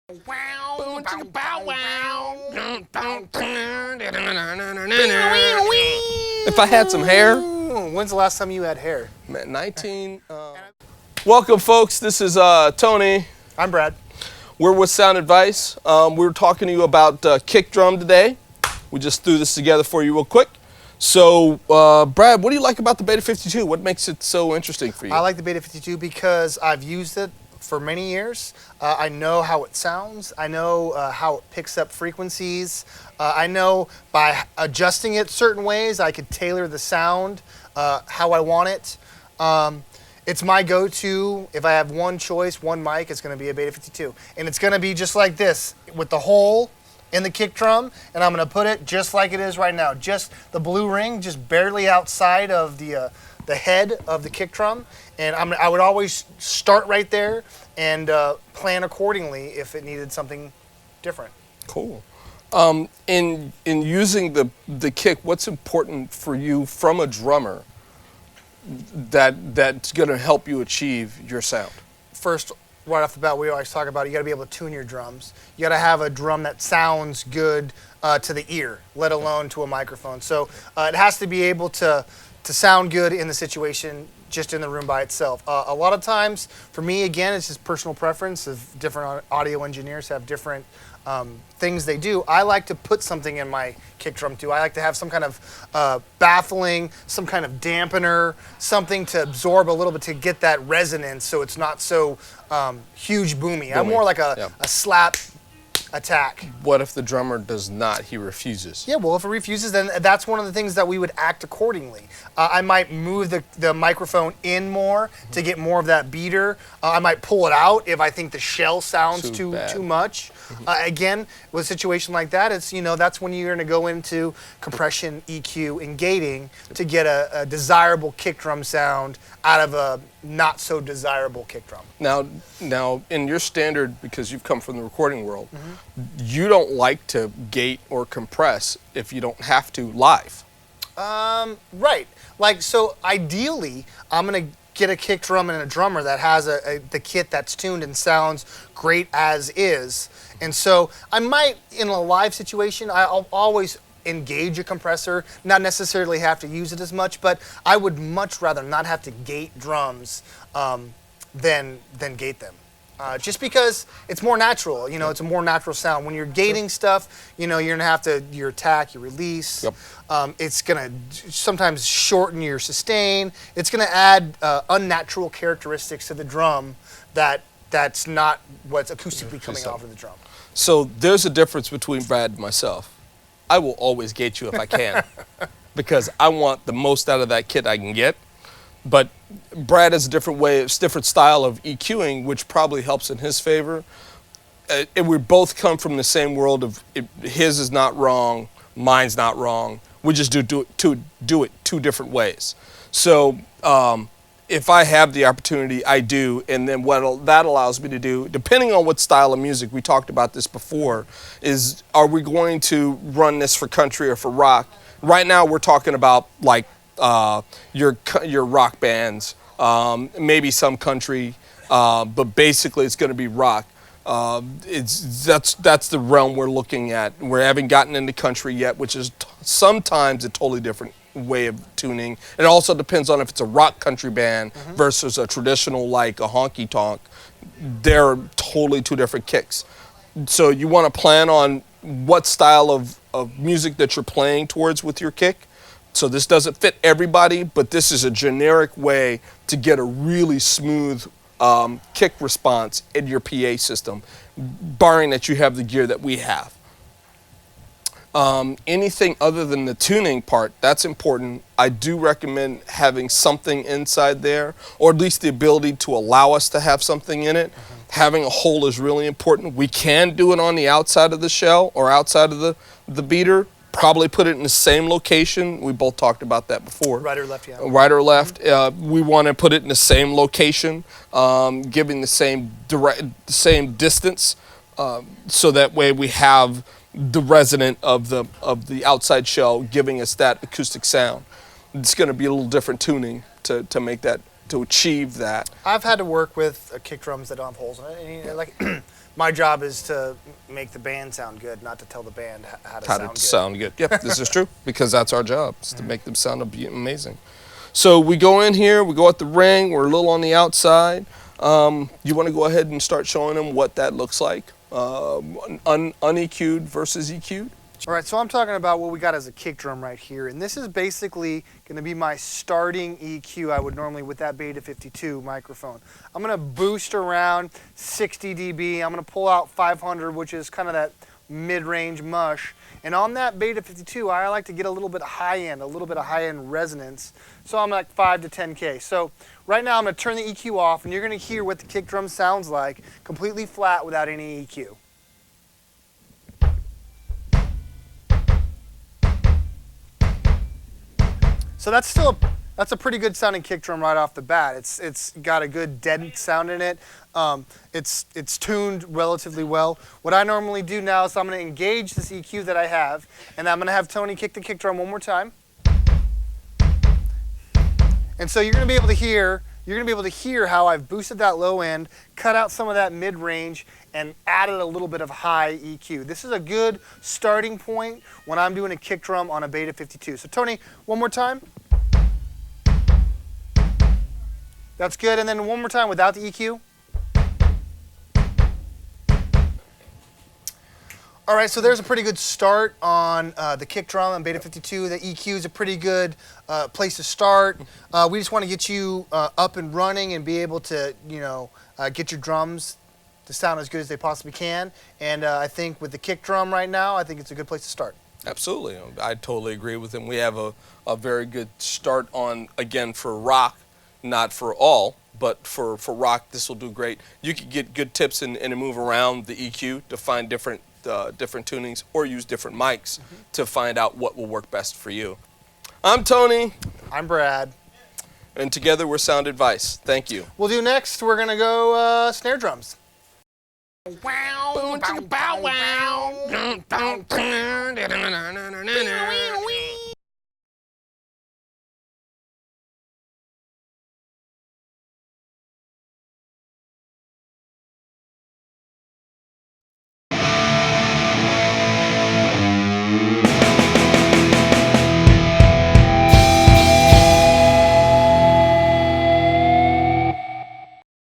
If I had some hair. When's the last time you had hair? 19. Welcome, folks. This is Tony. I'm Brad. We're with Sound Advice. We're talking to you about kick drum today. We just threw this together for you real quick. So, Brad, what do you like about the Beta 52? What makes it so interesting for you? I like the Beta 52 because I've used it for many years. I know how it sounds. I know how it picks up frequencies. I know by adjusting it certain ways, I could tailor the sound how I want it. It's my go-to. If I have one choice, one mic, it's going to be a Beta 52. And it's going to be just like this, with the hole in the kick drum, and I'm going to put it just like it is right now. Just the blue ring, just barely outside of the head of the kick drum. And I would always start right there and plan accordingly if it needed something different. Cool. In using the kick, what's important for you from a drummer that's going to help you achieve your sound? First, right off the bat, we always talk about you got to be able to tune your drums. You got to have a drum that sounds good to the ear, let alone to a microphone. So it has to be able to sound good in the situation, just in the room by itself. A lot of times, for me, again, it's just personal preference. Of different audio engineers have different things they do. I like to put something in my kick drum too. I like to have some kind of baffling, some kind of dampener, something to absorb a little bit to get that resonance so it's not so huge boomy. I'm more like a slap attack. What if the drummer does not? He refuses. Yeah, well, if it refuses, then that's one of the things that we would act accordingly. I might move the microphone in more to get more of that beater. I might pull it out if I think the shell sounds too much. Again, with a situation like that, it's that's when you're going to go into compression, EQ, and gating to get a desirable kick drum sound out of a not so desirable kick drum. Now, in your standard, because you've come from the recording world, you don't like to gate or compress if you don't have to live. Right. Like, so ideally, I'm going to get a kick drum and a drummer that has the kit that's tuned and sounds great as is. And so I might, in a live situation, I'll always engage a compressor, not necessarily have to use it as much, but I would much rather not have to gate drums than gate them. Just because it's more natural, it's a more natural sound. When you're gating stuff, you're gonna have to your attack, your release. It's gonna sometimes shorten your sustain. It's gonna add unnatural characteristics to the drum that's not what's acoustically coming off of the drum. So there's a difference between Brad and myself. I will always gate you if I can because I want the most out of that kit I can get. But Brad has a different way, it's a different style of EQing, which probably helps in his favor. And we both come from the same world of his is not wrong, mine's not wrong. We just do it two different ways. So if I have the opportunity, I do. And then what that allows me to do, depending on what style of music, we talked about this before, is are we going to run this for country or for rock? Right now we're talking about like your rock bands, maybe some country, but basically it's going to be rock. That's the realm we're looking at. We haven't gotten into country yet, which is sometimes a totally different way of tuning. It also depends on if it's a rock country band versus a traditional like a honky tonk. They're totally two different kicks. So you want to plan on what style of music that you're playing towards with your kick. So this doesn't fit everybody, but this is a generic way to get a really smooth kick response in your PA system, barring that you have the gear that we have. Anything other than the tuning part, that's important. I do recommend having something inside there, or at least the ability to allow us to have something in it. Having a hole is really important. We can do it on the outside of the shell or outside of the beater. Probably put it in the same location. We both talked about that before. Right or left, yeah. Right or left. We want to put it in the same location, giving the same distance, so that way we have the resonant of the outside shell giving us that acoustic sound. It's going to be a little different tuning to make that, to achieve that. I've had to work with kick drums that don't have holes in it. And, My job is to make the band sound good, not to tell the band how to How sound to good. sound good. Yep, this is true, because that's our job, is to make them sound amazing. So we go in here, we go at the ring, we're a little on the outside. You want to go ahead and start showing them what that looks like, un-EQ'd versus EQ'd? All right, so I'm talking about what we got as a kick drum right here, and this is basically going to be my starting EQ I would normally with that Beta 52 microphone. I'm going to boost around 60 dB. I'm going to pull out 500, which is kind of that mid-range mush. And on that Beta 52, I like to get a little bit of high-end resonance. So I'm like 5 to 10K. So right now I'm going to turn the EQ off, and you're going to hear what the kick drum sounds like, completely flat without any EQ. So that's a pretty good sounding kick drum right off the bat. It's got a good dead sound in it. It's tuned relatively well. What I normally do now is I'm going to engage this EQ that I have, and I'm going to have Tony kick the kick drum one more time. And so you're going to be able to hear how I've boosted that low end, cut out some of that mid range, and added a little bit of high EQ. This is a good starting point when I'm doing a kick drum on a Beta 52. So Tony, one more time. That's good, and then one more time without the EQ. All right, so there's a pretty good start on the kick drum on Beta 52. The EQ is a pretty good place to start. We just want to get you up and running and be able to, get your drums to sound as good as they possibly can. And I think with the kick drum right now, I think it's a good place to start. Absolutely, I totally agree with him. We have a very good start on, again, for rock, not for all, but for rock, this will do great. You can get good tips and move around the EQ to find different tunings, or use different mics to find out what will work best for you. I'm Tony. I'm Brad. And together we're Sound Advice. Thank you. We'll do next, we're going to go snare drums. Wow, bow, bow, wow.